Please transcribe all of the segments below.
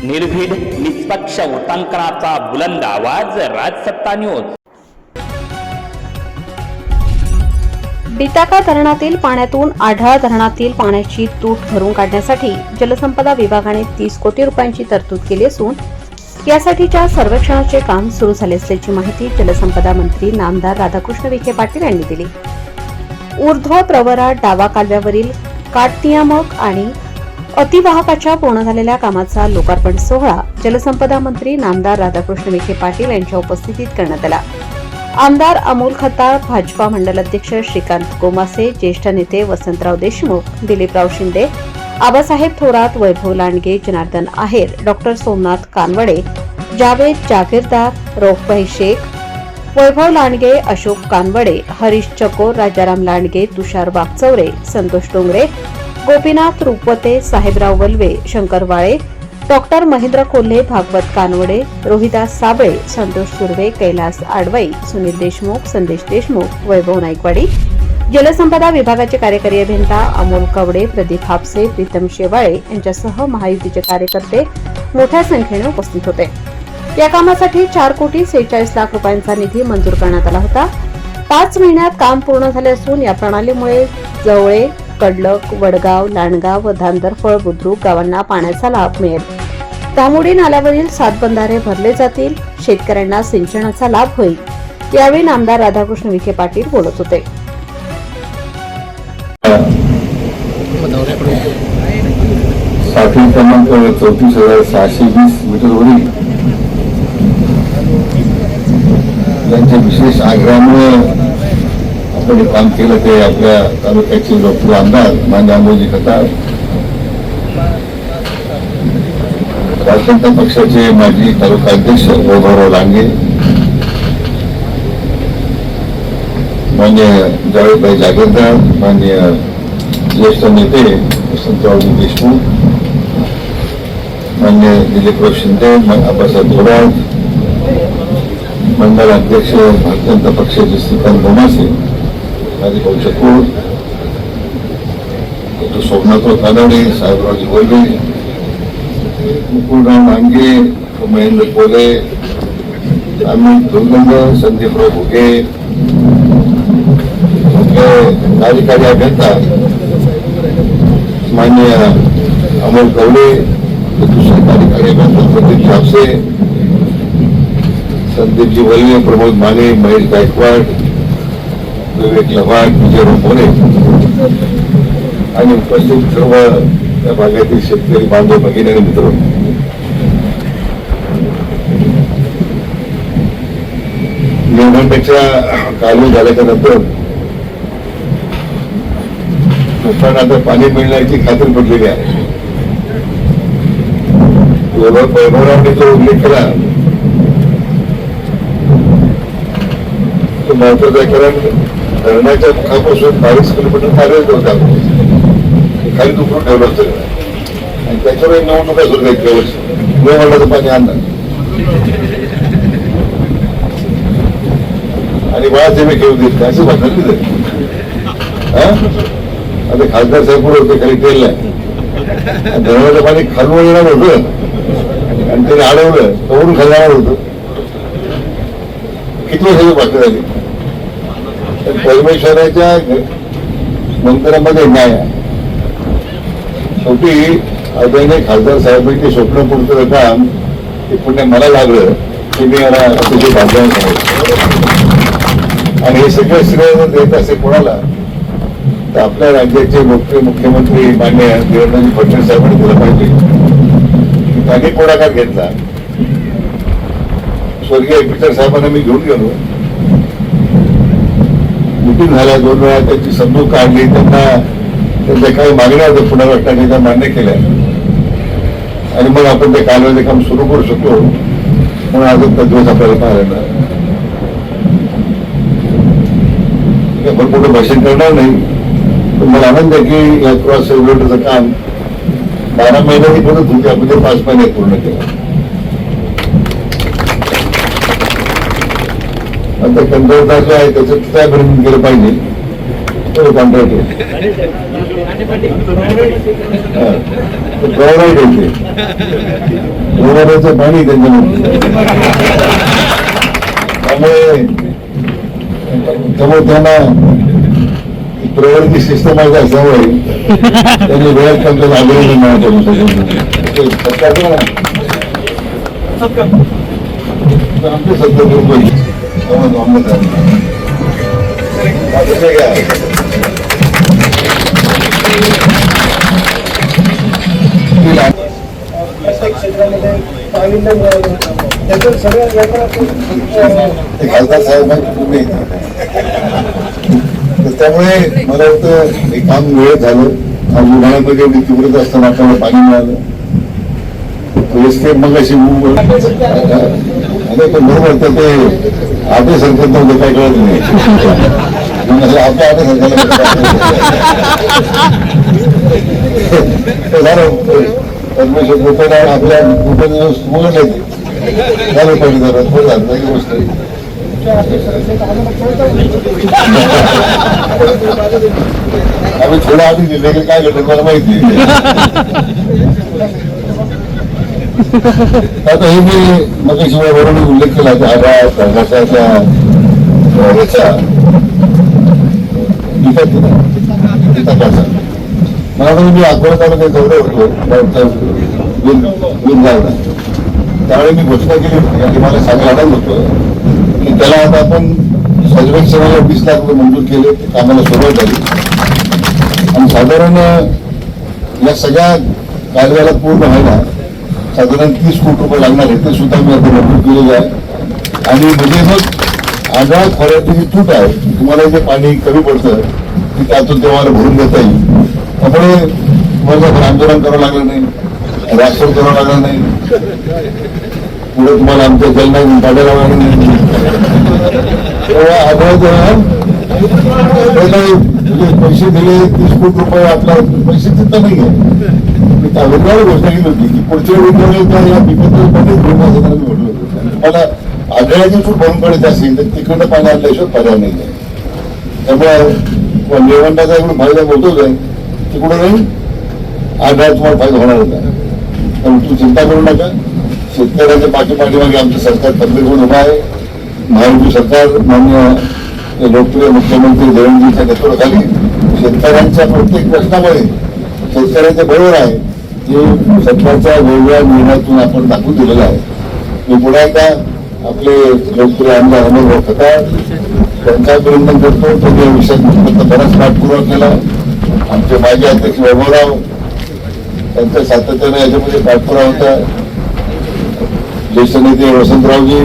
निर्भीड निष्पक्ष वृत्तांकनाचा बुलंद आवाज राजसत्ता न्यूज। बिटाका धरणातील पाण्यातून आढाळ धरणातील पाण्याची तूट भरून काढण्यासाठी जलसंपदा विभागाने 30 कोटी रुपयांची तरतूद केली असून यासाठीच्या सर्वेक्षणाचे काम सुरू झाले असल्याची माहिती जलसंपदा मंत्री नामदार राधाकृष्ण विखे पाटील यांनी दिली। ऊर्ध्व प्रवरा डावा कालव्यावरील काटनियामक आणि अतिवाहकाच्या पूर्ण झालेल्या कामाचा लोकार्पण सोहळा जलसंपदा मंत्री नामदार राधाकृष्ण विखे पाटील यांच्या उपस्थितीत करण्यात आला। आमदार अमोल खताळ, भाजपा मंडल अध्यक्ष श्रीकांत गोमासे, ज्येष्ठ नेते वसंतराव देशमुख, दिलीपराव शिंदे, आबासाहेब थोरात, वैभव लांडगे, जनार्दन आहेर, डॉक्टर सोमनाथ कानवडे, जावेद जागीरदार, रौफभाई शेख, वैभव लांडगे, अशोक कानवडे, हरीश चकोर, राजाराम लांडगे, तुषार वागचौरे, संतोष डोंगरे, गोपीनाथ रुपवते, साहेबराव वल्वे, शंकर वाळे, डॉक्टर महेंद्र कोल्हे, भागवत कानवडे, रोहिदास साबळे, संतोष सुर्वे, कैलास आडवाई, सुनील देशमुख, संदेश देशमुख, वैभव नाईकवाडी, जलसंपदा विभागाचे कार्यकारी अभियंता अमोल कवडे, प्रदीप हापसे, प्रीतम शेवाळे यांच्यासह महायुतीचे कार्यकर्ते मोठ्या संख्येने उपस्थित होते। या कामासाठी 4 कोटी 46 लाख रुपयांचा निधी मंजूर करण्यात आला होता। 5 महिन्यात काम पूर्ण झाले असून या प्रणालीमुळे जवळे, कडलक, वडगाव, लांडगाव व धांदरफळ बुद्रुक गावांना पाण्याचा लाभ मिळेल। धामोडी नाल्यावरील 7 बंधारे भरले जातील, शेतकऱ्यांना सिंचनाचा लाभ होईल। यावेळी नामदार राधाकृष्ण विखे पाटील बोलत होते। साखळी क्रमांक 34,620 मीटरवरील यांच्या विशेष आग्रहामुळे आपण काम केलं ते आपल्या तालुक्याचे लोकप्रिय आमदार मान्य अमोलजी खताळ, राजसत्ता पक्षाचे माजी तालुका अध्यक्ष वैभवराव लांडगे, मान्य जावेदभाई जागीरदार, मान्य ज्येष्ठ नेते वसंतराव देशमुख, मान्य दिलीपराव शिंदे, आबासाहेब थोरात, मंडळ अध्यक्ष भारतीय जनता पक्षाचे श्रीकांत गोमासे, राजेभाऊ चकोर, डॉक्टर सोमनाथराव कानवडे, साहेबरावजी वल्वे, मुकुलराव लांडगे, महेंद्र कोल्हे, अमित दुर्गंध, संदीपराव भोगे, कार्यकारी अभियंता मान्य अमोल कवडे, दुसरे कार्यकारी अभियंता प्रदीप हापसे, संदीपजी वल्वे, प्रमोद माने, महेश गायकवाड, विवेक लवाड, विजय मोरे आणि उपस्थित सर्व त्या भागातील शेतकरी बांधव, भगिनी आणि मित्र, नियमांपेक्षा कालवे झाल्याच्या नंतर लोकांना आता पाणी मिळण्याची खात्री पडलेली आहे। वैभवरावने जो उल्लेख केला तो महत्वाचा आहे, कारण धरणाच्या मुखापासून 22 किलोमीटर खालीच होता, खाली दुखून ठेवलं होतं आणि त्याच्यावर निवडणुका सुरू आहेत इतक्या वर्ष निवडण्याचं पाणी आणणार आणि बाळासाहेब घेऊ देत असं वाटलं तिथे। आता खासदार साहेब पुढे होते खाली ट्रेनला, धरणाचं पाणी खालून येणार होतं आणि त्याने अडवलं तोडून खाली जाणार होतं। किती वर्षाची बातमी झाली, परमेश्वराच्या मंदिरामध्ये न्याय आहे। शेवटी आदरणीय खासदार साहेबांचे स्वप्न पूर्ण काम ते पुण्य मला लागलं की मी याला अतिशय भाग्यवान समजतो आणि हे सगळं श्रेय देत असे कोणाला तर आपल्या राज्याचे मुख्यमंत्री मान्य देवेंद्र फडणवीस साहेबांनी दिलं पाहिजे। त्यांनी पुढाकार घेतला, स्वर्गीय पिटर साहेबांना मी घेऊन गेलो, मिटिंग झाल्या 2 वेळा, त्यांची समजूत काढली, त्यांना त्यांच्या काही मागण्या होत्या पुनर्रचनाने त्या मान्य केल्या आणि मग आपण ते कालव्याचे काम सुरू करू शकतो। म्हणून अजून त्या दिवस आपल्याला पाहायला भरपूर मोठं भाषण करणार नाही, पण मला आनंद आहे की या क्रॉस रेग्युलेटरचं काम 12 महिन्यांनी परत होते, आपण ते 5 महिन्यात पूर्ण केलं। आता कंत्राटदार जो आहे त्याचं काय भरून केलं पाहिजे तो कॉन्ट्रॅक्ट प्रॉव्हाइड होते प्रॉव्हायडरचं पाणी त्यांच्यामध्ये त्यामुळे त्यांना प्रवर्ती सिस्टम आहे असल्यामुळे त्यांनी वेळात त्यांचं आग्रह निर्माण करू शकतो आमचे सत्तर रुपये खासदार साहेब तुम्ही त्यामुळे मला वाटतं हे काम वेळेत झालं. आज उन्हाळ्यामध्ये एवढी तीव्रता असताना आपल्याला पाणी मिळालं. मग अशी पण बरोबर तर ते आपल्या सरकार नव्हतं काय कळत नाही. आपल्या झालं परमेश्वर कृपेने आपल्या कृपेने उघडले झालं पाहिजे जरा झालं गोष्ट आम्ही थोडं आधी दिले की काय घडलं मला माहिती. आता हे मी मगाशिवाय बरोबर उल्लेख केला की आघात प्रकाशाच्या मला मी अकोला तालुक्यात दौरे होतो विनगावला. त्यावेळी मी घोषणा केली होती आणि मला सांगायला होतं की त्याला आता आपण सर्वेक्षणाला 20 लाख रुपये मंजूर केले. कामाला सुरुवात झाली आणि साधारण या सगळ्या कालव्याला पूर्ण व्हायला साधारण 30 कोटी रुपये लागणार आहे. ते सुद्धा मी आता मंजूर केलेले आहे. आणि म्हणजे मग आढळ खोऱ्यातली जी तूट आहे तुम्हाला जे पाणी कमी पडतं की त्यातून तुम्हाला भरून देता येईल. त्यामुळे तुम्हाला आंदोलन करावं लागलं नाही, राष्ट्र करावं लागलं नाही, पुढे तुम्हाला आमच्या जलना काढायला लागलं नाही. तेव्हा आढळ पैसे दिले 30 कोटी रुपये आपला पैसे तिथं नाही आहे. मी त्या वेगळ्या घोषणा केली होती की पुढच्या वेळी या पिकाचं पाणी घेऊन असताना मी म्हटलं होतं तुम्हाला आढळाची सूट भरून काढायची असेल तर तिकडनं पाणी आणल्याशिवाय पर्याय नाही आहे. त्यामुळे निवडण्याचा इकडून फायदा होतोच आहे, तिकडून नाही आढळा तुम्हाला फायदा होणार होता. त्यामुळे तू चिंता करू नका. शेतकऱ्यांच्या पाठीमागे आमचं सरकार तंत्रज्ञान उभा आहे. महायुती सरकार मान्य लोकप्रिय मुख्यमंत्री देवेंद्रजींच्या नेतृत्वाखाली शेतकऱ्यांच्या प्रत्येक प्रश्नामुळे शेतकऱ्यांच्या बरोबर आहे हे सरकारच्या वेगवेगळ्या निर्णयातून आपण दाखवून दिलेलं आहे. मी पुन्हा एकदा आपले लोकप्रिय आमदार अमरभाऊ खताळ त्यांचा अभिनंदन करतो. त्यांनी या विषयात बराच पाठपुरावा केला. आमचे माजी अध्यक्ष वैभवराव त्यांच्या सातत्याने याच्यामध्ये पाठपुरावा होता. ज्येष्ठ नेते वसंतरावजी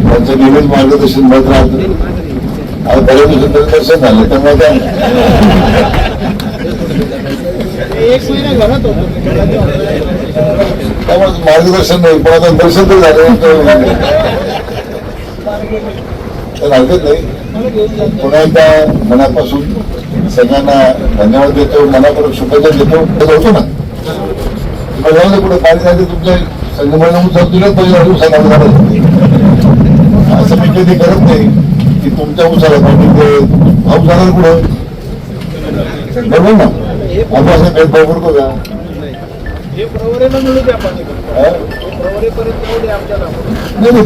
त्यांचं नेहमीच मार्गदर्शन मिळत राहतं. आज बऱ्याच दिवसांचं दर्शन झालं त्यामुळे त्यामुळे मार्गदर्शन नाही पण आता दर्शन तर झालं तर हरकत नाही. पुन्हा एकदा मनापासून सगळ्यांना धन्यवाद देतो, मनापूर्वक शुभेच्छा देतो. होतो ना तुम्हाला कुठे पाणी जाते तुमच्या संगमनेर दिलंच पाहिजे सांगायला असं मी कधी करत नाही की तुमच्या उसाला पाणी पाऊस झाला कुठं बरोबर ना. आपण असं भेदभाव करतो का? नाही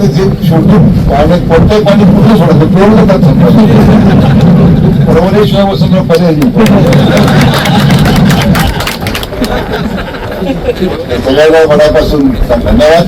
शेवटी पाणी कोणतंही पाणी कुठलं सोडायचं प्रवरे प्रवरेशिवाय वसंत पर्याय सगळ्यांना मनापासून धन्यवाद.